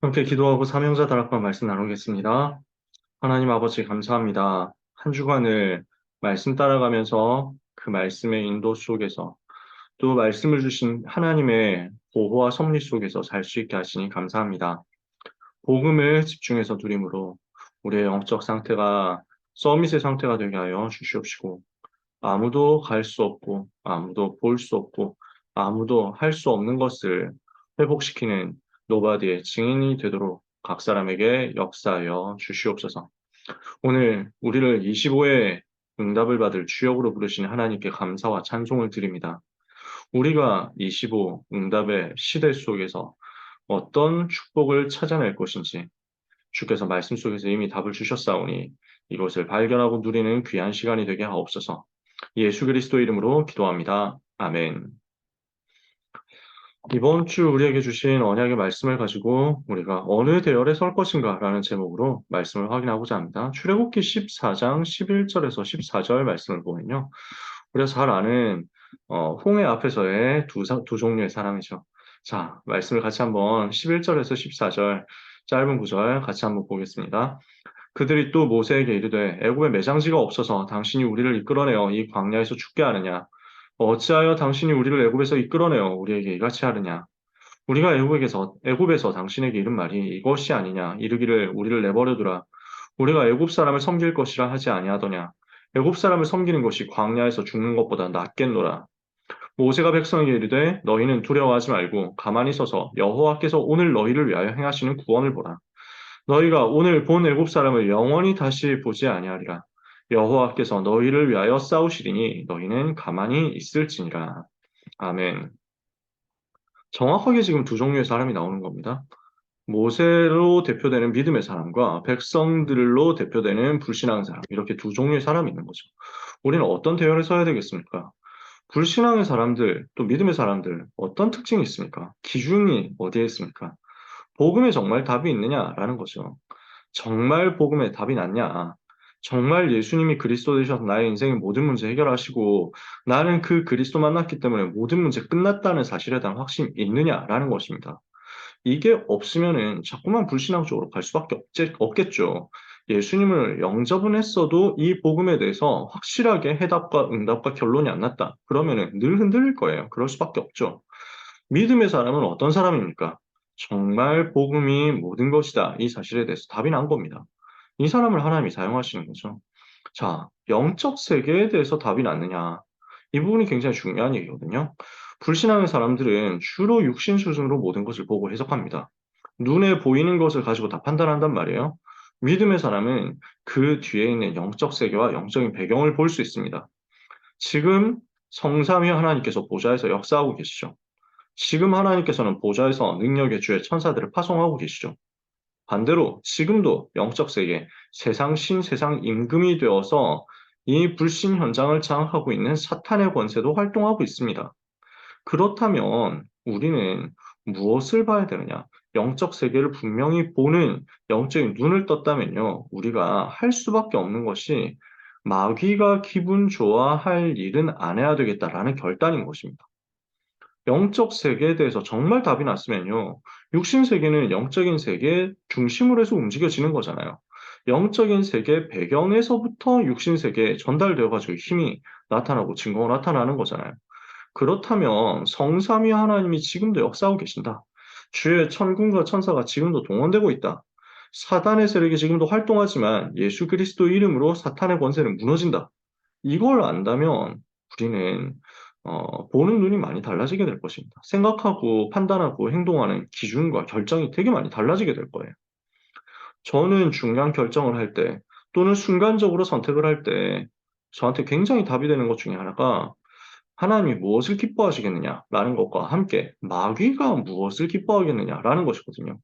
함께 기도하고 사명자 다락방 말씀 나누겠습니다. 하나님 아버지 감사합니다. 한 주간을 말씀 따라가면서 그 말씀의 인도 속에서 또 말씀을 주신 하나님의 보호와 섭리 속에서 살 수 있게 하시니 감사합니다. 복음을 집중해서 누림으로 우리의 영적 상태가 서밋의 상태가 되게 하여 주시옵시고 아무도 갈 수 없고 아무도 볼 수 없고 아무도 할 수 없는 것을 회복시키는 노바디의 증인이 되도록 각 사람에게 역사하여 주시옵소서. 오늘 우리를 25의 응답을 받을 주역으로 부르신 하나님께 감사와 찬송을 드립니다. 우리가 25 응답의 시대 속에서 어떤 축복을 찾아낼 것인지 주께서 말씀 속에서 이미 답을 주셨사오니 이것을 발견하고 누리는 귀한 시간이 되게 하옵소서. 예수 그리스도 이름으로 기도합니다. 아멘. 이번 주 우리에게 주신 언약의 말씀을 가지고 우리가 어느 대열에 설 것인가 라는 제목으로 말씀을 확인하고자 합니다. 출애굽기 14장 11절에서 14절 말씀을 보면요. 우리가 잘 아는 홍해 앞에서의 두 종류의 사람이죠. 자, 말씀을 같이 한번 11절에서 14절 짧은 구절 같이 한번 보겠습니다. 그들이 또 모세에게 이르되 애굽에 매장지가 없어서 당신이 우리를 이끌어내어 이 광야에서 죽게 하느냐? 어찌하여 당신이 우리를 애굽에서 이끌어내어 우리에게 이같이 하느냐? 우리가 애굽에서 당신에게 이른 말이 이것이 아니냐? 이르기를 우리를 내버려 두라. 우리가 애굽 사람을 섬길 것이라 하지 아니하더냐? 애굽 사람을 섬기는 것이 광야에서 죽는 것보다 낫겠노라. 모세가 백성에게 이르되 너희는 두려워하지 말고 가만히 서서 여호와께서 오늘 너희를 위하여 행하시는 구원을 보라. 너희가 오늘 본 애굽 사람을 영원히 다시 보지 아니하리라. 여호와께서 너희를 위하여 싸우시리니 너희는 가만히 있을지니라. 아멘. 정확하게 지금 두 종류의 사람이 나오는 겁니다. 모세로 대표되는 믿음의 사람과 백성들로 대표되는 불신앙의 사람. 이렇게 두 종류의 사람이 있는 거죠. 우리는 어떤 대열에 서야 되겠습니까? 불신앙의 사람들, 또 믿음의 사람들, 어떤 특징이 있습니까? 기준이 어디에 있습니까? 복음에 정말 답이 있느냐라는 거죠. 정말 복음에 답이 났냐? 정말 예수님이 그리스도 되셔서 나의 인생의 모든 문제 해결하시고 나는 그 그리스도 만났기 때문에 모든 문제 끝났다는 사실에 대한 확신이 있느냐라는 것입니다. 이게 없으면은 자꾸만 불신앙 쪽으로 갈 수밖에 없겠죠. 예수님을 영접은 했어도 이 복음에 대해서 확실하게 해답과 응답과 결론이 안 났다. 그러면은 늘 흔들릴 거예요. 그럴 수밖에 없죠. 믿음의 사람은 어떤 사람입니까? 정말 복음이 모든 것이다. 이 사실에 대해서 답이 난 겁니다. 이 사람을 하나님이 사용하시는 거죠. 자, 영적 세계에 대해서 답이 났느냐? 이 부분이 굉장히 중요한 얘기거든요. 불신앙의 사람들은 주로 육신 수준으로 모든 것을 보고 해석합니다. 눈에 보이는 것을 가지고 다 판단한단 말이에요. 믿음의 사람은 그 뒤에 있는 영적 세계와 영적인 배경을 볼 수 있습니다. 지금 성삼위 하나님께서 보좌에서 역사하고 계시죠. 지금 하나님께서는 보좌에서 능력의 주의 천사들을 파송하고 계시죠. 반대로 지금도 영적 세계, 세상 신, 세상 임금이 되어서 이 불신 현장을 장악하고 있는 사탄의 권세도 활동하고 있습니다. 그렇다면 우리는 무엇을 봐야 되느냐? 영적 세계를 분명히 보는 영적인 눈을 떴다면요. 우리가 할 수밖에 없는 것이 마귀가 기분 좋아할 일은 안 해야 되겠다라는 결단인 것입니다. 영적 세계에 대해서 정말 답이 났으면요. 육신 세계는 영적인 세계 중심으로 해서 움직여지는 거잖아요. 영적인 세계 배경에서부터 육신 세계에 전달되어 가지고 힘이 나타나고 증거가 나타나는 거잖아요. 그렇다면 성삼위 하나님이 지금도 역사하고 계신다. 주의 천군과 천사가 지금도 동원되고 있다. 사단의 세력이 지금도 활동하지만 예수 그리스도 이름으로 사탄의 권세는 무너진다. 이걸 안다면 우리는 보는 눈이 많이 달라지게 될 것입니다. 생각하고 판단하고 행동하는 기준과 결정이 되게 많이 달라지게 될 거예요. 저는 중요한 결정을 할 때 또는 순간적으로 선택을 할 때 저한테 굉장히 답이 되는 것 중에 하나가 하나님이 무엇을 기뻐하시겠느냐라는 것과 함께 마귀가 무엇을 기뻐하겠느냐라는 것이거든요.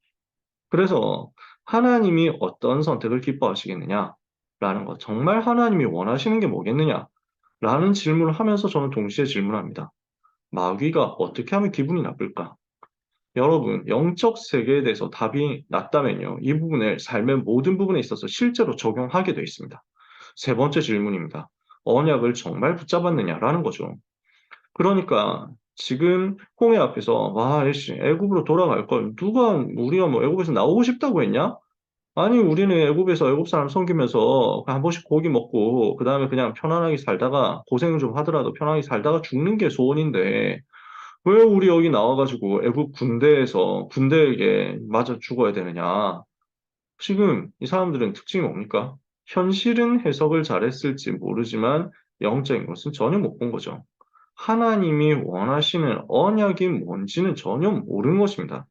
그래서 하나님이 어떤 선택을 기뻐하시겠느냐라는 것, 정말 하나님이 원하시는 게 뭐겠느냐라는 질문을 하면서 저는 동시에 질문합니다. 마귀가 어떻게 하면 기분이 나쁠까? 여러분, 영적 세계에 대해서 답이 났다면요. 이 부분을 삶의 모든 부분에 있어서 실제로 적용하게 되어 있습니다. 세 번째 질문입니다. 언약을 정말 붙잡았느냐라는 거죠. 그러니까 지금 홍해 앞에서 와, 애씨, 애굽으로 돌아갈 걸 누가 우리가 뭐 애굽에서 나오고 싶다고 했냐? 아니, 우리는 애굽에서 애굽 사람 섬기면서 한 번씩 고기 먹고 그다음에 그냥 편안하게 살다가 고생 좀 하더라도 편하게 살다가 죽는 게 소원인데 왜 우리 여기 나와가지고 애국 군대에서 군대에게 맞아 죽어야 되느냐? 지금 이 사람들은 특징이 뭡니까? 현실은 해석을 잘했을지 모르지만 영적인 것은 전혀 못 본 거죠. 하나님이 원하시는 언약이 뭔지는 전혀 모르는 것입니다.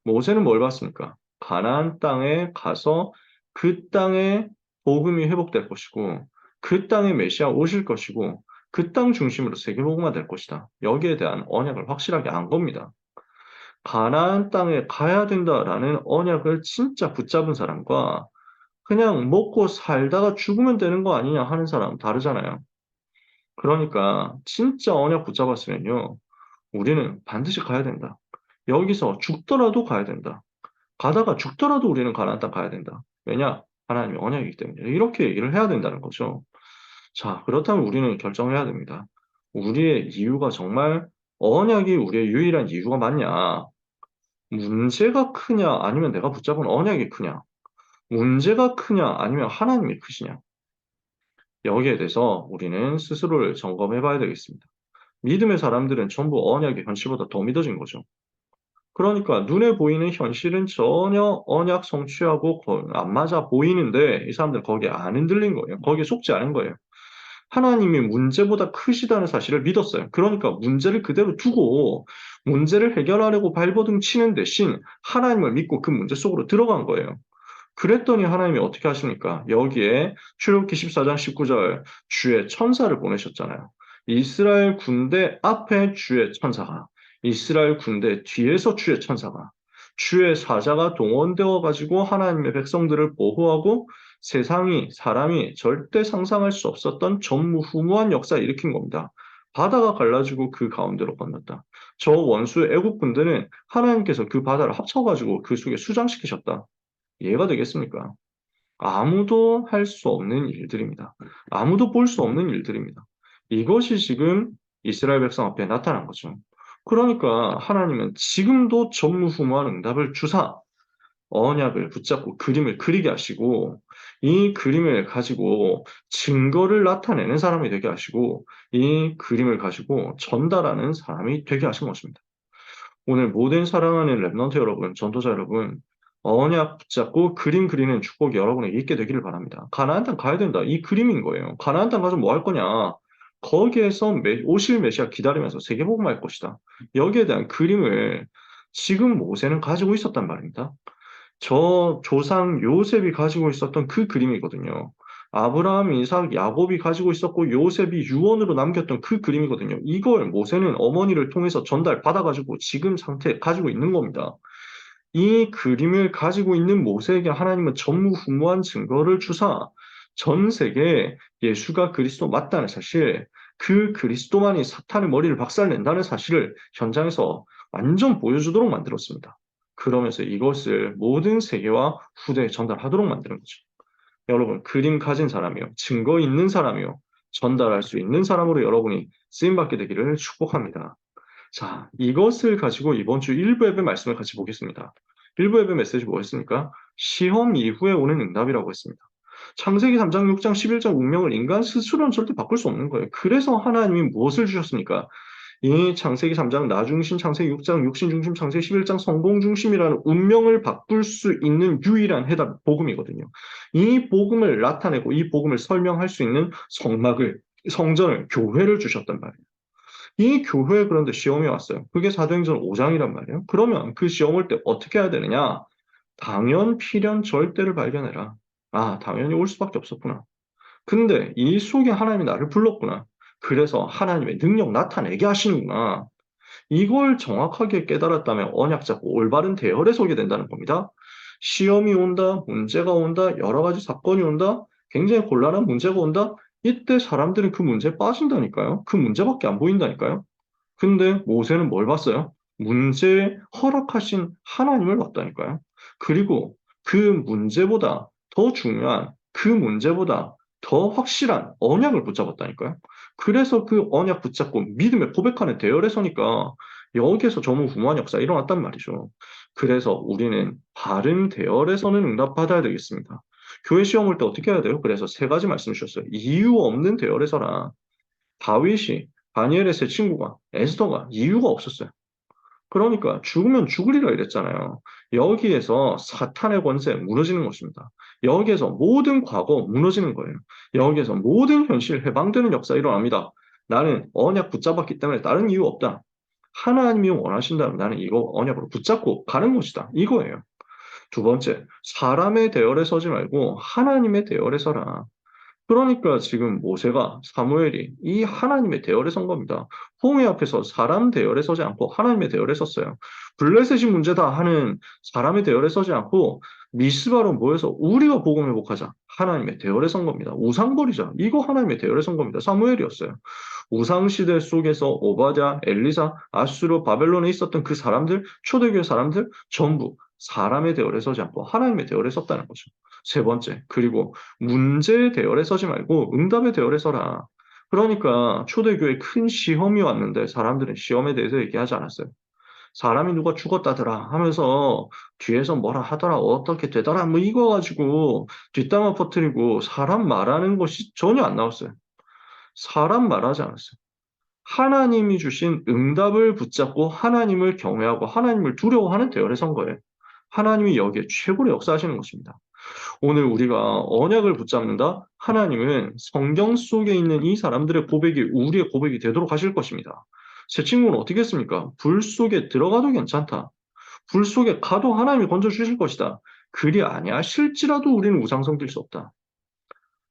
모세는 뭘 봤습니까? 가나안 땅에 가서 그 땅에 복음이 회복될 것이고 그 땅에 메시아 오실 것이고 그 땅 중심으로 세계복음화 될 것이다. 여기에 대한 언약을 확실하게 안 겁니다. 가나안 땅에 가야 된다라는 언약을 진짜 붙잡은 사람과 그냥 먹고 살다가 죽으면 되는 거 아니냐 하는 사람 다르잖아요. 그러니까 진짜 언약 붙잡았으면요. 우리는 반드시 가야 된다. 여기서 죽더라도 가야 된다. 가다가 죽더라도 우리는 가나안 땅 가야 된다. 왜냐? 하나님의 언약이기 때문에. 이렇게 얘기를 해야 된다는 거죠. 자, 그렇다면 우리는 결정해야 됩니다. 우리의 이유가 정말 언약이 우리의 유일한 이유가 맞냐? 문제가 크냐? 아니면 내가 붙잡은 언약이 크냐? 문제가 크냐? 아니면 하나님이 크시냐? 여기에 대해서 우리는 스스로를 점검해 봐야 되겠습니다. 믿음의 사람들은 전부 언약의 현실보다 더 믿어진 거죠. 그러니까 눈에 보이는 현실은 전혀 언약 성취하고 안 맞아 보이는데 이 사람들은 거기에 안 흔들린 거예요. 거기에 속지 않은 거예요. 하나님이 문제보다 크시다는 사실을 믿었어요. 그러니까 문제를 그대로 두고 문제를 해결하려고 발버둥 치는 대신 하나님을 믿고 그 문제 속으로 들어간 거예요. 그랬더니 하나님이 어떻게 하십니까? 여기에 출애굽기 14장 19절 주의 천사를 보내셨잖아요. 이스라엘 군대 앞에 주의 천사가, 이스라엘 군대 뒤에서 주의 천사가, 주의 사자가 동원되어 가지고 하나님의 백성들을 보호하고 세상이 사람이 절대 상상할 수 없었던 전무후무한 역사를 일으킨 겁니다. 바다가 갈라지고 그 가운데로 건넜다. 저 원수 애국 군대는 하나님께서 그 바다를 합쳐가지고 그 속에 수장시키셨다. 이해가 되겠습니까? 아무도 할 수 없는 일들입니다. 아무도 볼 수 없는 일들입니다. 이것이 지금 이스라엘 백성 앞에 나타난 거죠. 그러니까 하나님은 지금도 전무후무한 응답을 주사 언약을 붙잡고 그림을 그리게 하시고 이 그림을 가지고 증거를 나타내는 사람이 되게 하시고 이 그림을 가지고 전달하는 사람이 되게 하신 것입니다. 오늘 모든 사랑하는 랩넌트 여러분, 전도자 여러분, 언약 붙잡고 그림 그리는 축복이 여러분에게 있게 되기를 바랍니다. 가나안 땅 가야 된다. 이 그림인 거예요. 가나안 땅 가서 뭐 할 거냐? 거기에서 오실 메시아 기다리면서 세계복음할 것이다. 여기에 대한 그림을 지금 모세는 가지고 있었단 말입니다. 저 조상 요셉이 가지고 있었던 그 그림이거든요. 아브라함, 이삭, 야곱이 가지고 있었고 요셉이 유언으로 남겼던 그 그림이거든요. 이걸 모세는 어머니를 통해서 전달받아가지고 지금 상태에 가지고 있는 겁니다. 이 그림을 가지고 있는 모세에게 하나님은 전무후무한 증거를 주사 전 세계에 예수가 그리스도 맞다는 사실, 그 그리스도만이 사탄의 머리를 박살낸다는 사실을 현장에서 완전 보여주도록 만들었습니다. 그러면서 이것을 모든 세계와 후대에 전달하도록 만드는 거죠. 여러분, 그림 가진 사람이요, 증거 있는 사람이요, 전달할 수 있는 사람으로 여러분이 쓰임받게 되기를 축복합니다. 자, 이것을 가지고 이번 주 1부 예배 말씀을 같이 보겠습니다. 1부 예배 메시지 뭐였습니까? 시험 이후에 오는 응답이라고 했습니다. 창세기 3장, 6장, 11장 운명을 인간 스스로는 절대 바꿀 수 없는 거예요. 그래서 하나님이 무엇을 주셨습니까? 이 창세기 3장 나중심, 창세기 6장 육신중심, 창세기 11장 성공중심이라는 운명을 바꿀 수 있는 유일한 해답, 복음이거든요. 이 복음을 나타내고 이 복음을 설명할 수 있는 성막을, 성전을, 교회를 주셨단 말이에요. 이 교회에 그런데 시험이 왔어요. 그게 사도행전 5장이란 말이에요. 그러면 그 시험 올 때 어떻게 해야 되느냐? 당연, 필연, 절대를 발견해라. 아, 당연히 올 수밖에 없었구나. 근데 이 속에 하나님이 나를 불렀구나. 그래서 하나님의 능력 나타내게 하시는구나. 이걸 정확하게 깨달았다면 언약 잡고 올바른 대열에 서게 된다는 겁니다. 시험이 온다, 문제가 온다, 여러 가지 사건이 온다, 굉장히 곤란한 문제가 온다. 이때 사람들은 그 문제에 빠진다니까요. 그 문제밖에 안 보인다니까요. 근데 모세는 뭘 봤어요? 문제에 허락하신 하나님을 봤다니까요. 그리고 그 문제보다 더 중요한 그 문제보다 더 확실한 언약을 붙잡았다니까요. 그래서 그 언약 붙잡고 믿음에 고백하는 대열에 서니까 여기에서 전무후무한 역사 일어났단 말이죠. 그래서 우리는 바른 대열에 서는 응답받아야 되겠습니다. 교회 시험 올 때 어떻게 해야 돼요? 그래서 세 가지 말씀 주셨어요. 이유 없는 대열에 서라. 다윗이 다니엘의 세 친구가 에스더가 이유가 없었어요. 그러니까 죽으면 죽으리라 이랬잖아요. 여기에서 사탄의 권세 무너지는 것입니다. 여기에서 모든 과거 무너지는 거예요. 여기에서 모든 현실 해방되는 역사 일어납니다. 나는 언약 붙잡았기 때문에 다른 이유 없다. 하나님이 원하신다면 나는 이거 언약으로 붙잡고 가는 것이다. 이거예요. 두 번째, 사람의 대열에 서지 말고 하나님의 대열에 서라. 그러니까 지금 모세가 사무엘이 이 하나님의 대열에 선 겁니다. 홍해 앞에서 사람 대열에 서지 않고 하나님의 대열에 섰어요. 블레셋이 문제다 하는 사람의 대열에 서지 않고 미스바로 모여서 우리가 복음 회복하자. 하나님의 대열에 선 겁니다. 우상 버리자. 이거 하나님의 대열에 선 겁니다. 사무엘이었어요. 우상 시대 속에서 오바댜, 엘리사, 아수르, 바벨론에 있었던 그 사람들, 초대교회 사람들 전부 사람의 대열에 서지 않고 하나님의 대열에 섰다는 거죠. 세 번째, 그리고 문제의 대열에 서지 말고 응답의 대열에 서라. 그러니까 초대교회 큰 시험이 왔는데 사람들은 시험에 대해서 얘기하지 않았어요. 사람이 누가 죽었다더라 하면서 뒤에서 뭐라 하더라 어떻게 되더라 뭐 이거 가지고 뒷담화 퍼뜨리고 사람 말하는 것이 전혀 안 나왔어요. 사람 말하지 않았어요. 하나님이 주신 응답을 붙잡고 하나님을 경외하고 하나님을 두려워하는 대열에 선 거예요. 하나님이 여기에 최고로 역사하시는 것입니다. 오늘 우리가 언약을 붙잡는다? 하나님은 성경 속에 있는 이 사람들의 고백이 우리의 고백이 되도록 하실 것입니다. 제 친구는 어떻게 했습니까? 불 속에 들어가도 괜찮다. 불 속에 가도 하나님이 건져주실 것이다. 그리 아니하실지라도 우리는 우상성길 수 없다.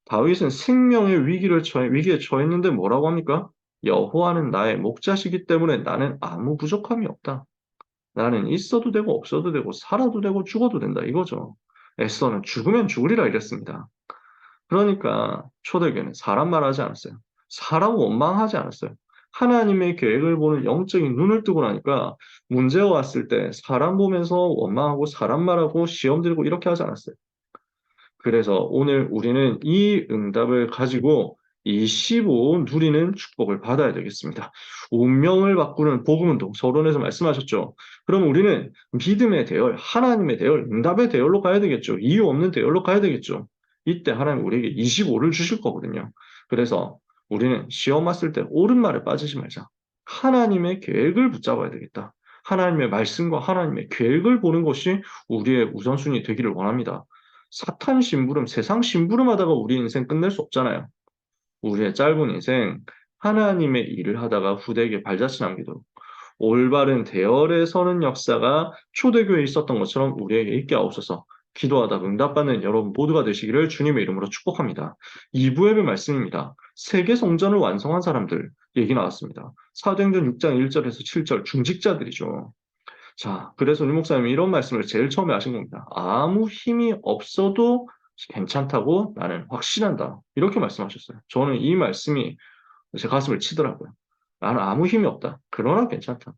다윗은 생명의 위기에 처했는데 뭐라고 합니까? 여호와는 나의 목자시기 때문에 나는 아무 부족함이 없다. 나는 있어도 되고 없어도 되고 살아도 되고 죽어도 된다 이거죠. 에스더는 죽으면 죽으리라 이랬습니다. 그러니까 초대교회는 사람 말하지 않았어요. 사람 원망하지 않았어요. 하나님의 계획을 보는 영적인 눈을 뜨고 나니까 문제가 왔을 때 사람 보면서 원망하고 사람 말하고 시험 들고 이렇게 하지 않았어요. 그래서 오늘 우리는 이 응답을 가지고 이 15 누리는 축복을 받아야 되겠습니다. 운명을 바꾸는 복음운동 서론에서 말씀하셨죠. 그럼 우리는 믿음의 대열, 하나님의 대열, 응답의 대열로 가야 되겠죠. 이유 없는 대열로 가야 되겠죠. 이때 하나님 우리에게 25를 주실 거거든요. 그래서 우리는 시험 왔을 때 옳은 말에 빠지지 말자. 하나님의 계획을 붙잡아야 되겠다. 하나님의 말씀과 하나님의 계획을 보는 것이 우리의 우선순위 되기를 원합니다. 사탄 심부름, 세상 심부름하다가 우리 인생 끝낼 수 없잖아요. 우리의 짧은 인생 하나님의 일을 하다가 후대에게 발자취 남기도록 올바른 대열에 서는 역사가 초대교회에 있었던 것처럼 우리에게 있게 하옵소서. 기도하다 응답받는 여러분 모두가 되시기를 주님의 이름으로 축복합니다. 2부의 말씀입니다. 세계 성전을 완성한 사람들 얘기 나왔습니다. 사도행전 6장 1절에서 7절 중직자들이죠. 자, 그래서 류 목사님이 이런 말씀을 제일 처음에 하신 겁니다. 아무 힘이 없어도 괜찮다고 나는 확신한다. 이렇게 말씀하셨어요. 저는 이 말씀이 제 가슴을 치더라고요. 나는 아무 힘이 없다. 그러나 괜찮다.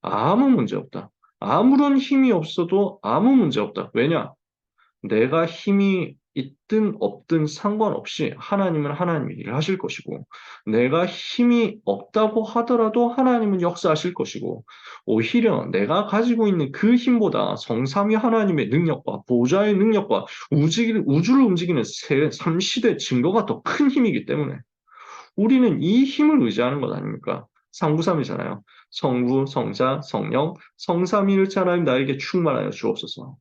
아무 문제 없다. 아무런 힘이 없어도 아무 문제 없다. 왜냐? 내가 힘이 있든 없든 상관없이 하나님은 하나님의 일을 하실 것이고, 내가 힘이 없다고 하더라도 하나님은 역사하실 것이고, 오히려 내가 가지고 있는 그 힘보다 성삼위 하나님의 능력과 보좌의 능력과 우주를 움직이는 삼시대 증거가 더 큰 힘이기 때문에 우리는 이 힘을 의지하는 것 아닙니까? 상부삼이잖아요. 성부, 성자, 성령, 성삼위일체 하나님 나에게 충만하여 주옵소서.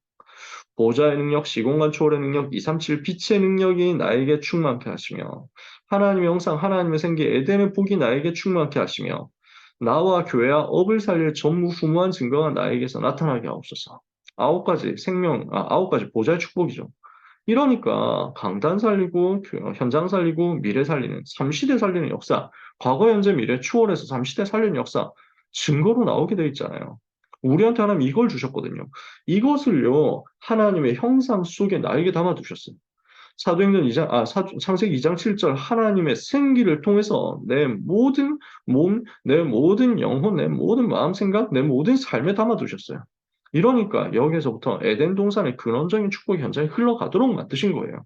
보좌의 능력, 시공간 초월의 능력, 237 빛의 능력이 나에게 충만케 하시며 하나님의 형상, 하나님의 생기, 에덴의 복이 나에게 충만케 하시며 나와 교회와 업을 살릴 전무후무한 증거가 나에게서 나타나게 하옵소서. 아홉 가지 보좌의 축복이죠. 이러니까 강단 살리고 현장 살리고 미래 살리는 3시대 살리는 역사, 과거 현재 미래 추월해서 3시대 살리는 역사 증거로 나오게 돼 있잖아요. 우리한테 하나님 이걸 주셨거든요. 이것을요 하나님의 형상 속에 나에게 담아두셨어요. 사도행전 2장, 창세기 2장 7절 하나님의 생기를 통해서 내 모든 몸, 내 모든 영혼, 내 모든 마음 생각, 내 모든 삶에 담아두셨어요. 이러니까 여기에서부터 에덴 동산의 근원적인 축복이 현장에 흘러가도록 만드신 거예요.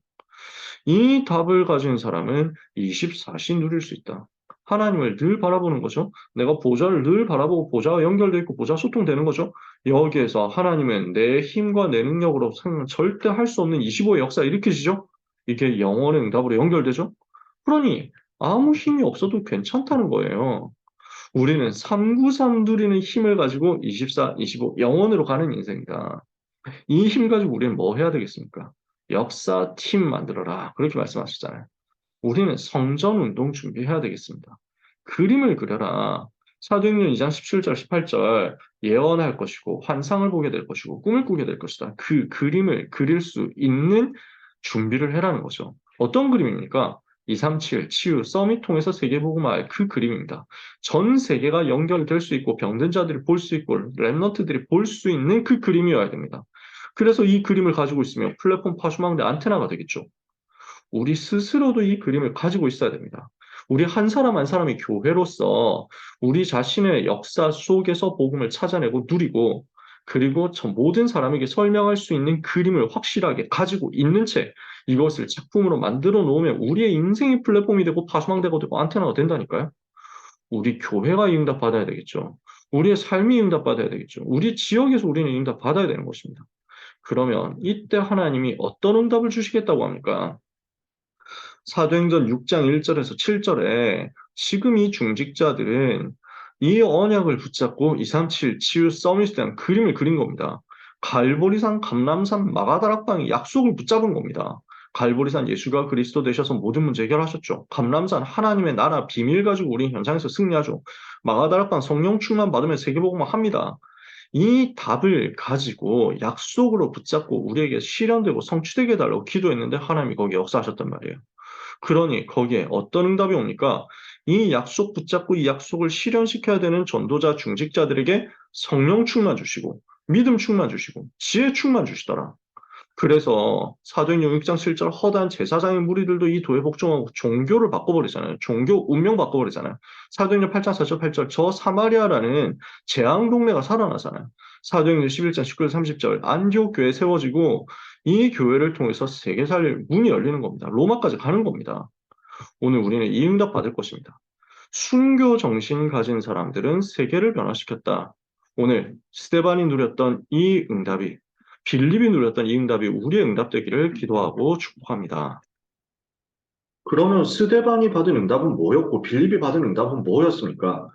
이 답을 가진 사람은 24시 누릴 수 있다. 하나님을 늘 바라보는 거죠. 내가 보좌를 늘 바라보고 보좌와 연결돼 있고 보좌 소통되는 거죠. 여기에서 하나님은 내 힘과 내 능력으로 절대 할 수 없는 25의 역사 일으키시죠. 이게 영원의 응답으로 연결되죠. 그러니 아무 힘이 없어도 괜찮다는 거예요. 우리는 393 누리는 힘을 가지고 24, 25 영원으로 가는 인생이다. 이 힘 가지고 우리는 뭐 해야 되겠습니까? 역사 팀 만들어라. 그렇게 말씀하셨잖아요. 우리는 성전 운동 준비해야 되겠습니다. 그림을 그려라. 사도행전 2장 17절, 18절 예언할 것이고 환상을 보게 될 것이고 꿈을 꾸게 될 것이다. 그 그림을 그릴 수 있는 준비를 해라는 거죠. 어떤 그림입니까? 237 치유 서밋 통해서 세계복음화의 그 그림입니다. 전 세계가 연결될 수 있고 병든 자들이 볼 수 있고 랩런트들이 볼 수 있는 그 그림이어야 됩니다. 그래서 이 그림을 가지고 있으면 플랫폼 파수망대 안테나가 되겠죠. 우리 스스로도 이 그림을 가지고 있어야 됩니다. 우리 한 사람 한 사람이 교회로서 우리 자신의 역사 속에서 복음을 찾아내고 누리고 그리고 모든 사람에게 설명할 수 있는 그림을 확실하게 가지고 있는 채 이것을 작품으로 만들어 놓으면 우리의 인생의 플랫폼이 되고 파수망대가 되고 안테나가 된다니까요. 우리 교회가 이 응답 받아야 되겠죠. 우리의 삶이 응답 받아야 되겠죠. 우리 지역에서 우리는 응답 받아야 되는 것입니다. 그러면 이때 하나님이 어떤 응답을 주시겠다고 합니까? 사도행전 6장 1절에서 7절에 지금 이 중직자들은 이 언약을 붙잡고 237 치유 서밋에 대한 그림을 그린 겁니다. 갈보리산, 감람산, 마가다락방이 약속을 붙잡은 겁니다. 갈보리산 예수가 그리스도 되셔서 모든 문제 해결하셨죠. 감람산 하나님의 나라 비밀 가지고 우리 현장에서 승리하죠. 마가다락방 성령 충만 받으면 세계복음화 합니다. 이 답을 가지고 약속으로 붙잡고 우리에게 실현되고 성취되게 해달라고 기도했는데 하나님이 거기에 역사하셨단 말이에요. 그러니 거기에 어떤 응답이 옵니까? 이 약속 붙잡고 이 약속을 실현시켜야 되는 전도자 중직자들에게 성령 충만 주시고 믿음 충만 주시고 지혜 충만 주시더라. 그래서 사도행전 6장 7절 허다한 제사장의 무리들도 이 도에 복종하고 종교를 바꿔버리잖아요. 종교 운명 바꿔버리잖아요. 사도행전 8장 4절 8절 저 사마리아라는 재앙 동네가 살아나잖아요. 사도행전 11장 19절 30절 안디옥 교회 세워지고 이 교회를 통해서 세계 살릴 문이 열리는 겁니다. 로마까지 가는 겁니다. 오늘 우리는 이 응답 받을 것입니다. 순교 정신 가진 사람들은 세계를 변화시켰다. 오늘 스테반이 누렸던 이 응답이 빌립이 누렸던 이 응답이 우리의 응답되기를 기도하고 축복합니다. 그러면 스데반이 받은 응답은 뭐였고 빌립이 받은 응답은 뭐였습니까?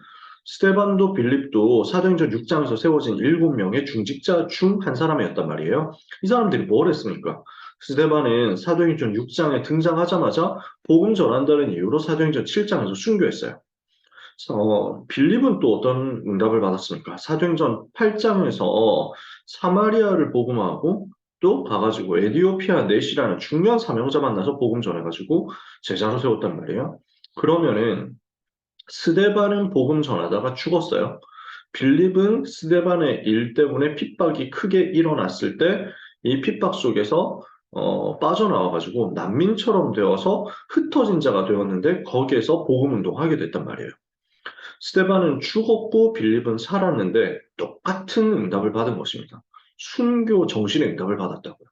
스데반도 빌립도 사도행전 6장에서 세워진 7명의 중직자 중 한 사람이었단 말이에요. 이 사람들이 뭘 했습니까? 스데반은 사도행전 6장에 등장하자마자 복음 전한다는 이유로 사도행전 7장에서 순교했어요. 빌립은 또 어떤 응답을 받았습니까? 사도행전 8장에서 사마리아를 복음하고 또 가가지고 에디오피아 넷이라는 중요한 사명자 만나서 복음 전해가지고 제자로 세웠단 말이에요. 그러면은 스데반은 복음 전하다가 죽었어요. 빌립은 스데반의 일 때문에 핍박이 크게 일어났을 때 이 핍박 속에서 빠져나와가지고 난민처럼 되어서 흩어진 자가 되었는데 거기에서 복음 운동하게 됐단 말이에요. 스테반은 죽었고 빌립은 살았는데 똑같은 응답을 받은 것입니다. 순교 정신의 응답을 받았다고요.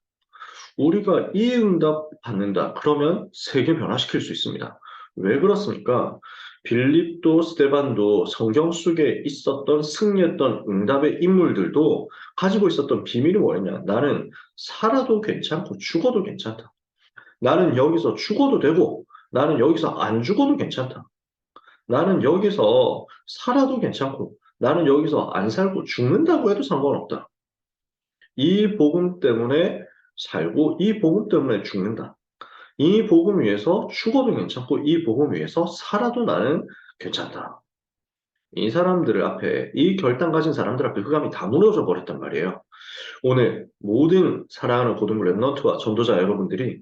우리가 이 응답 받는다. 그러면 세계 변화시킬 수 있습니다. 왜 그렇습니까? 빌립도 스테반도 성경 속에 있었던 승리했던 응답의 인물들도 가지고 있었던 비밀이 뭐였냐? 나는 살아도 괜찮고 죽어도 괜찮다. 나는 여기서 죽어도 되고 나는 여기서 안 죽어도 괜찮다. 나는 여기서 살아도 괜찮고 나는 여기서 안 살고 죽는다고 해도 상관없다. 이 복음 때문에 살고 이 복음 때문에 죽는다. 이 복음 위에서 죽어도 괜찮고 이 복음 위에서 살아도 나는 괜찮다. 이 사람들 앞에 이 결단 가진 사람들 앞에 흑암이 다 무너져 버렸단 말이에요. 오늘 모든 사랑하는 고등부 랩넌트와 전도자 여러분들이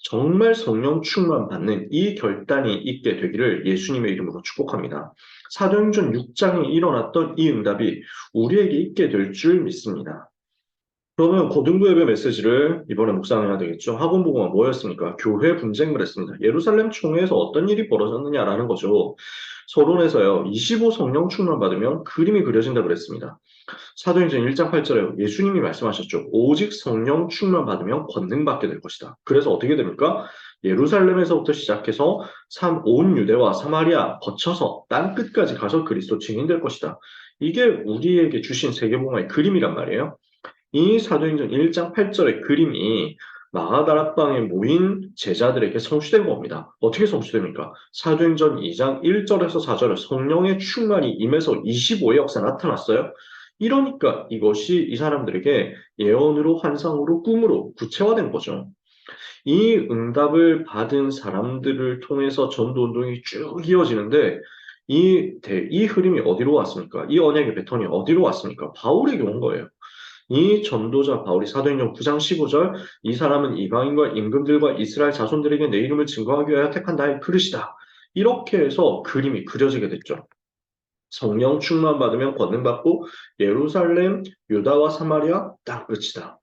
정말 성령 충만 받는 이 결단이 있게 되기를 예수님의 이름으로 축복합니다. 사도행전 6장에 일어났던 이 응답이 우리에게 있게 될 줄 믿습니다. 그러면 고등부 예배 메시지를 이번에 묵상해야 되겠죠. 학원보고가 뭐였습니까? 교회 분쟁을 했습니다. 예루살렘 총회에서 어떤 일이 벌어졌느냐라는 거죠. 서론에서요. 25 성령 충만 받으면 그림이 그려진다 그랬습니다. 사도행전 1장 8절에 예수님이 말씀하셨죠. 오직 성령 충만 받으면 권능 받게 될 것이다. 그래서 어떻게 됩니까? 예루살렘에서부터 시작해서 온 유대와 사마리아 거쳐서 땅 끝까지 가서 그리스도 증인 될 것이다. 이게 우리에게 주신 세계복음화의 그림이란 말이에요. 이 사도행전 1장 8절의 그림이 마가다락방에 모인 제자들에게 성취된 겁니다. 어떻게 성취됩니까? 사도행전 2장 1절에서 4절에 성령의 충만이 임해서 25의 역사 나타났어요. 이러니까 이것이 이 사람들에게 예언으로, 환상으로, 꿈으로 구체화된 거죠. 이 응답을 받은 사람들을 통해서 전도운동이 쭉 이어지는데 이 흐름이 어디로 왔습니까? 이 언약의 배턴이 어디로 왔습니까? 바울에게 온 거예요. 이 전도자 바울이 사도행전 9장 15절 이 사람은 이방인과 임금들과 이스라엘 자손들에게 내 이름을 증거하기 위하여 택한 나의 그릇이다. 이렇게 해서 그림이 그려지게 됐죠. 성령 충만 받으면 권능 받고 예루살렘, 유다와 사마리아 땅 끝이다.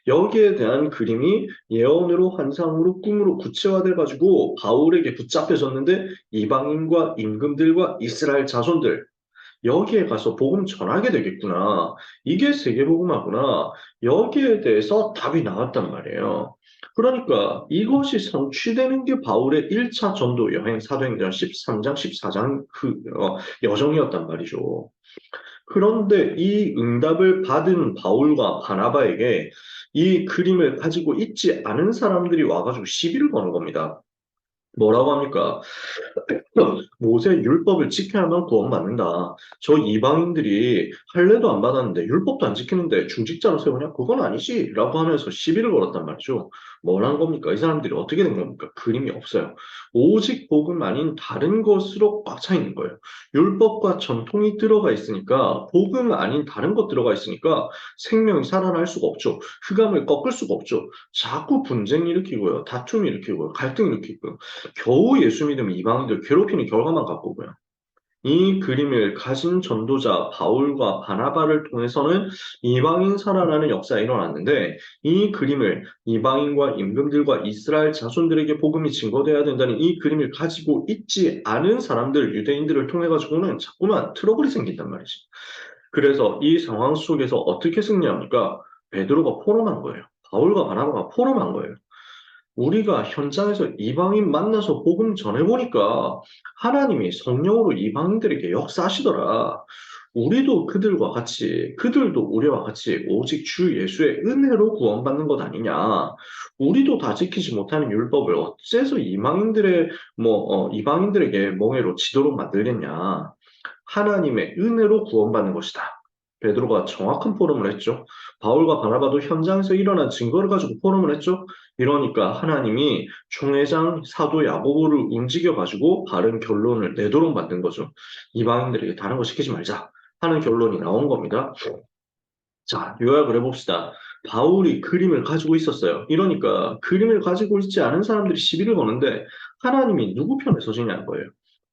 여기에 대한 그림이 예언으로 환상으로 꿈으로 구체화돼 가지고 바울에게 붙잡혀졌는데 이방인과 임금들과 이스라엘 자손들 여기에 가서 복음 전하게 되겠구나. 이게 세계복음화구나. 여기에 대해서 답이 나왔단 말이에요. 그러니까 이것이 성취되는 게 바울의 1차 전도 여행 사도행전 13장, 14장 여정이었단 말이죠. 그런데 이 응답을 받은 바울과 바나바에게 이 그림을 가지고 있지 않은 사람들이 와가지고 시비를 거는 겁니다. 뭐라고 합니까? 모세 율법을 지켜야만 구원받는다. 저 이방인들이 할례도 안 받았는데 율법도 안 지키는데 중직자로 세우냐? 그건 아니지. 라고 하면서 시비를 걸었단 말이죠. 뭘 한 겁니까? 이 사람들이 어떻게 된 겁니까? 그림이 없어요. 오직 복음 아닌 다른 것으로 꽉 차 있는 거예요. 율법과 전통이 들어가 있으니까 복음 아닌 다른 것 들어가 있으니까 생명이 살아날 수가 없죠. 흑암을 꺾을 수가 없죠. 자꾸 분쟁 일으키고요. 다툼 일으키고요. 갈등 일으키고요. 겨우 예수 믿으면 이방인들 괴롭히는 결과만 갖고고요. 이 그림을 가진 전도자 바울과 바나바를 통해서는 이방인 살아나는 역사가 일어났는데 이 그림을 이방인과 임금들과 이스라엘 자손들에게 복음이 증거돼야 된다는 이 그림을 가지고 있지 않은 사람들, 유대인들을 통해 가지고는 자꾸만 트러블이 생긴단 말이지. 그래서 이 상황 속에서 어떻게 승리합니까? 베드로가 포럼한 거예요. 바울과 바나바가 포럼한 거예요. 우리가 현장에서 이방인 만나서 복음 전해보니까 하나님이 성령으로 이방인들에게 역사하시더라. 우리도 그들과 같이, 그들도 우리와 같이 오직 주 예수의 은혜로 구원받는 것 아니냐. 우리도 다 지키지 못하는 율법을 어째서 이방인들에게 멍해로 지도록 만들겠냐. 하나님의 은혜로 구원받는 것이다. 베드로가 정확한 포럼을 했죠. 바울과 바나바도 현장에서 일어난 증거를 가지고 포럼을 했죠. 이러니까 하나님이 총회장 사도 야고보를 움직여 가지고 바른 결론을 내도록 만든 거죠. 이방인들에게 다른 거 시키지 말자 하는 결론이 나온 겁니다. 자, 요약을 해봅시다. 바울이 그림을 가지고 있었어요. 이러니까 그림을 가지고 있지 않은 사람들이 시비를 거는데 하나님이 누구 편에 서시냐는 거예요.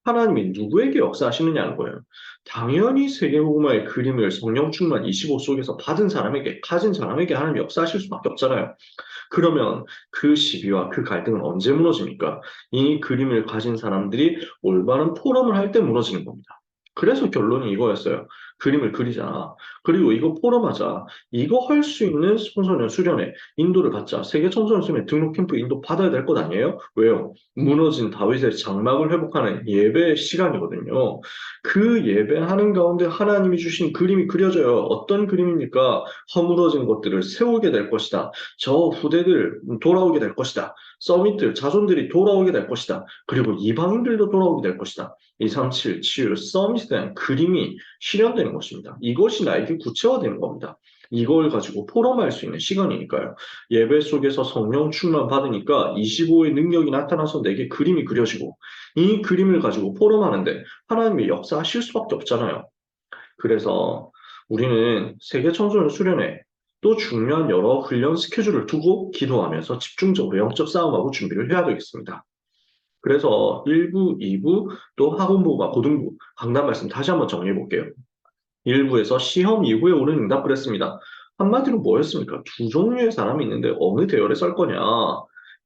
하나님이 누구에게 역사하시느냐는 거예요. 당연히 세계복음화의 그림을 성령 충만 25 속에서 받은 사람에게, 가진 사람에게 하나님이 역사하실 수밖에 없잖아요. 그러면 그 시비와 그 갈등은 언제 무너집니까? 이 그림을 가진 사람들이 올바른 포럼을 할 때 무너지는 겁니다. 그래서 결론이 이거였어요. 그림을 그리자. 그리고 이거 포럼하자. 이거 할 수 있는 청소년 수련회 인도를 받자. 세계 청소년 수련회 등록 캠프 인도 받아야 될 것 아니에요? 왜요? 무너진 다윗의 장막을 회복하는 예배 시간이거든요. 그 예배하는 가운데 하나님이 주신 그림이 그려져요. 어떤 그림입니까? 허물어진 것들을 세우게 될 것이다. 저 후대들 돌아오게 될 것이다. 서밋들, 자손들이 돌아오게 될 것이다. 그리고 이방인들도 돌아오게 될 것이다. 237 치유 서밋에 대한 그림이 실현되는 것입니다. 이것이 나에게 구체화되는 겁니다. 이걸 가지고 포럼할 수 있는 시간이니까요. 예배 속에서 성령 충만 받으니까 25의 능력이 나타나서 내게 그림이 그려지고 이 그림을 가지고 포럼하는데 하나님의 역사하실 수밖에 없잖아요. 그래서 우리는 세계 청소년 수련회 또 중요한 여러 훈련 스케줄을 두고 기도하면서 집중적으로 영적 싸움하고 준비를 해야 되겠습니다. 그래서 1부, 2부, 또 학원부와 고등부 강단 말씀 다시 한번 정리해 볼게요. 1부에서 시험 이후에 오는 응답을 했습니다. 한마디로 뭐였습니까? 두 종류의 사람이 있는데 어느 대열에 설 거냐?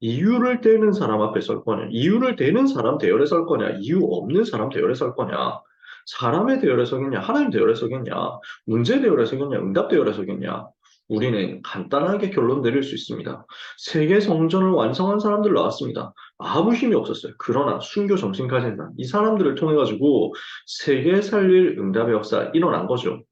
이유를 대는 사람 앞에 설 거냐? 이유를 대는 사람 대열에 설 거냐? 이유 없는 사람 대열에 설 거냐? 사람의 대열에 서겠냐, 하나님 대열에 서겠냐, 문제 대열에 서겠냐, 응답 대열에 서겠냐. 우리는 간단하게 결론 내릴 수 있습니다. 세계 성전을 완성한 사람들 나왔습니다. 아무 힘이 없었어요. 그러나 순교 정신 가진 사람, 이 사람들을 통해 가지고 세계 살릴 응답의 역사 일어난 거죠.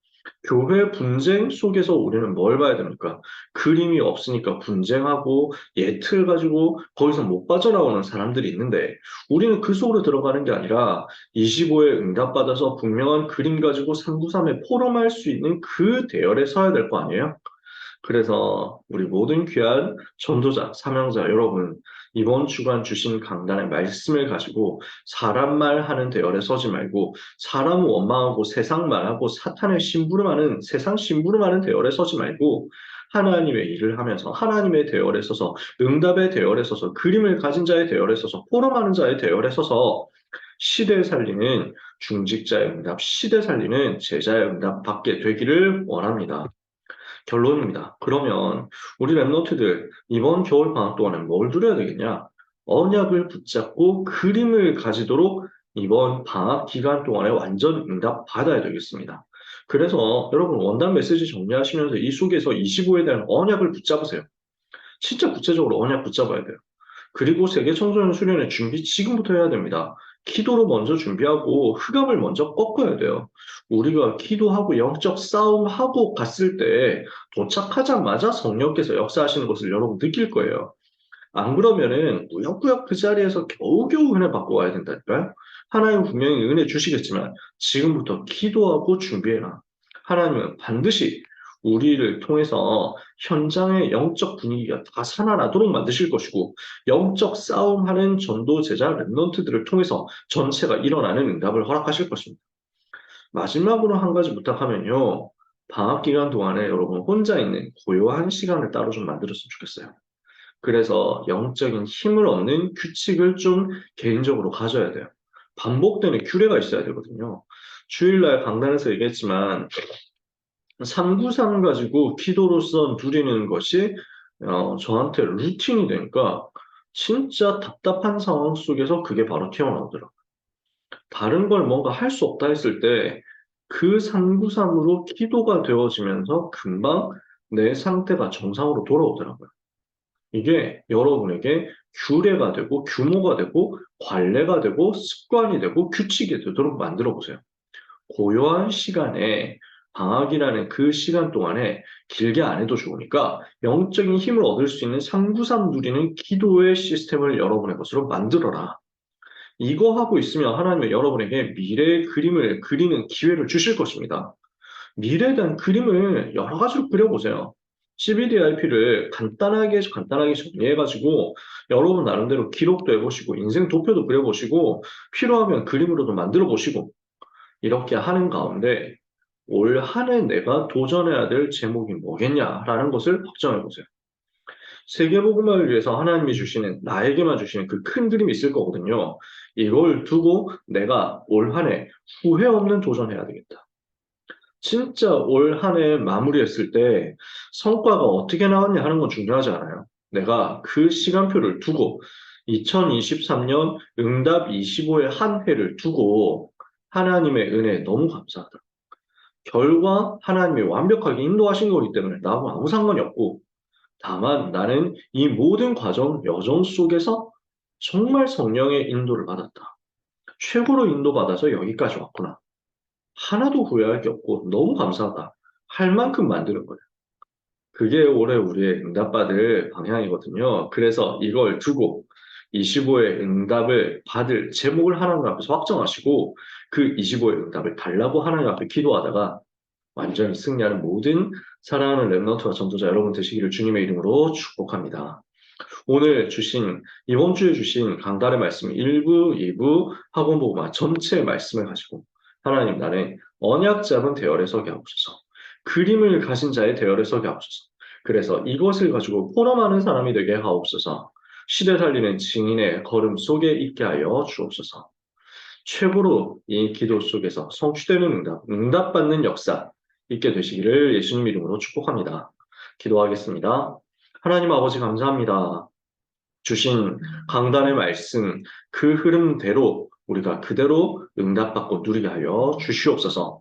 교회 분쟁 속에서 우리는 뭘 봐야 됩니까? 그림이 없으니까 분쟁하고 예틀 가지고 거기서 못 빠져나오는 사람들이 있는데 우리는 그 속으로 들어가는 게 아니라 25에 응답받아서 분명한 그림 가지고 393에 포럼할 수 있는 그 대열에 서야 될 거 아니에요? 그래서 우리 모든 귀한 전도자, 사명자 여러분, 이번 주간 주신 강단의 말씀을 가지고 사람 말하는 대열에 서지 말고 사람 원망하고 세상 말하고 사탄의 심부름하는 세상 심부름하는 대열에 서지 말고 하나님의 일을 하면서 하나님의 대열에 서서 응답의 대열에 서서 그림을 가진 자의 대열에 서서 포럼하는 자의 대열에 서서 시대 살리는 중직자의 응답, 시대 살리는 제자의 응답 받게 되기를 원합니다. 결론입니다. 그러면 우리 랩런트들 이번 겨울 방학 동안에 뭘 누려야 되겠냐? 언약을 붙잡고 그림을 가지도록 이번 방학 기간 동안에 완전 응답 받아야 되겠습니다. 그래서 여러분 원단 메시지 정리하시면서 이 속에서 25에 대한 언약을 붙잡으세요. 진짜 구체적으로 언약 붙잡아야 돼요. 그리고 세계 청소년 수련회 준비 지금부터 해야 됩니다. 기도로 먼저 준비하고 흑암을 먼저 꺾어야 돼요. 우리가 기도하고 영적 싸움하고 갔을 때 도착하자마자 성령께서 역사하시는 것을 여러분 느낄 거예요. 안 그러면은 꾸역꾸역 그 자리에서 겨우겨우 은혜 받고 와야 된다니까요. 하나님 분명히 은혜 주시겠지만 지금부터 기도하고 준비해라. 하나님은 반드시 우리를 통해서 현장의 영적 분위기가 다 살아나도록 만드실 것이고 영적 싸움하는 전도 제자 랩런트들을 통해서 전체가 일어나는 응답을 허락하실 것입니다. 마지막으로 한 가지 부탁하면요. 방학 기간 동안에 여러분 혼자 있는 고요한 시간을 따로 좀 만들었으면 좋겠어요. 그래서 영적인 힘을 얻는 규칙을 좀 개인적으로 가져야 돼요. 반복되는 규례가 있어야 되거든요. 주일날 강단에서 얘기했지만 393 가지고 기도로서 누리는 것이 저한테 루틴이 되니까 진짜 답답한 상황 속에서 그게 바로 튀어나오더라고요. 다른 걸 뭔가 할 수 없다 했을 때 그 393으로 기도가 되어지면서 금방 내 상태가 정상으로 돌아오더라고요. 이게 여러분에게 규례가 되고 규모가 되고 관례가 되고 습관이 되고 규칙이 되도록 만들어 보세요. 고요한 시간에 방학이라는 그 시간 동안에 길게 안 해도 좋으니까 영적인 힘을 얻을 수 있는 393 누리는 기도의 시스템을 여러분의 것으로 만들어라. 이거 하고 있으면 하나님은 여러분에게 미래의 그림을 그리는 기회를 주실 것입니다. 미래에 대한 그림을 여러 가지로 그려보세요. CBDIP를 간단하게 정리해가지고 여러분 나름대로 기록도 해보시고 인생 도표도 그려보시고 필요하면 그림으로도 만들어 보시고 이렇게 하는 가운데 올 한 해 내가 도전해야 될 제목이 뭐겠냐라는 것을 확정해 보세요. 세계복음화를 위해서 하나님이 주시는 나에게만 주시는 그 큰 그림이 있을 거거든요. 이걸 두고 내가 올 한 해 후회 없는 도전해야 되겠다. 진짜 올 한 해 마무리했을 때 성과가 어떻게 나왔냐 하는 건 중요하지 않아요. 내가 그 시간표를 두고 2023년 응답 25의 한 해를 두고 하나님의 은혜에 너무 감사하다. 결과 하나님이 완벽하게 인도하신 거기 때문에 나하고 아무 상관이 없고 다만 나는 이 모든 과정, 여정 속에서 정말 성령의 인도를 받았다. 최고로 인도받아서 여기까지 왔구나. 하나도 후회할 게 없고 너무 감사하다. 할 만큼 만드는 거예요. 그게 올해 우리의 응답받을 방향이거든요. 그래서 이걸 두고 25의 응답을 받을 제목을 하나님 앞에서 확정하시고 그 25의 응답을 달라고 하나님 앞에 기도하다가 완전히 승리하는 모든 사랑하는 랩넌트와 전도자 여러분 되시기를 주님의 이름으로 축복합니다. 오늘 주신 이번 주에 주신 강단의 말씀 1부, 2부 학원복음화 전체 말씀을 가지고 하나님 나는 언약 잡은 대열에 서게 하옵소서. 그림을 가진 자의 대열에 서게 하옵소서. 그래서 이것을 가지고 포럼하는 사람이 되게 하옵소서. 시대 살리는 증인의 걸음 속에 있게 하여 주옵소서. 최고로 이 기도 속에서 성취되는 응답받는 역사 있게 되시기를 예수님 이름으로 축복합니다. 기도하겠습니다. 하나님 아버지 감사합니다. 주신 강단의 말씀, 그 흐름대로 우리가 그대로 응답받고 누리게 하여 주시옵소서.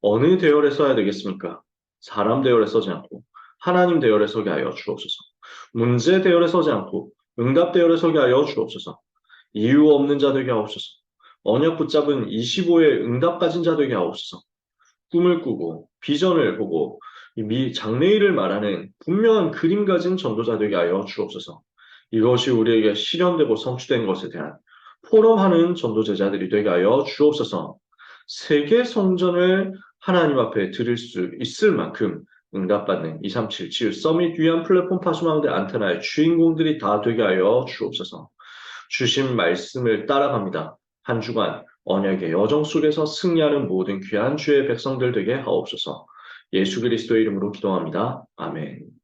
어느 대열에 써야 되겠습니까? 사람 대열에 서지 않고 하나님 대열에 서게 하여 주옵소서. 문제 대열에 서지 않고 응답 대열에 서게 하여 주옵소서. 이유 없는 자 되게 하옵소서. 언약 붙잡은 25의 응답 가진 자 되게 하옵소서. 꿈을 꾸고 비전을 보고 장래일을 말하는 분명한 그림 가진 전도자 되게 하여 주옵소서. 이것이 우리에게 실현되고 성취된 것에 대한 포럼하는 전도 제자들이 되게 하여 주옵소서. 세계 성전을 하나님 앞에 드릴 수 있을 만큼 응답받는 237 치유 서밋 위안 플랫폼 파수망대 안테나의 주인공들이 다 되게 하여 주옵소서. 주신 말씀을 따라갑니다. 한 주간 언약의 여정 속에서 승리하는 모든 귀한 주의 백성들 되게 하옵소서. 예수 그리스도의 이름으로 기도합니다. 아멘.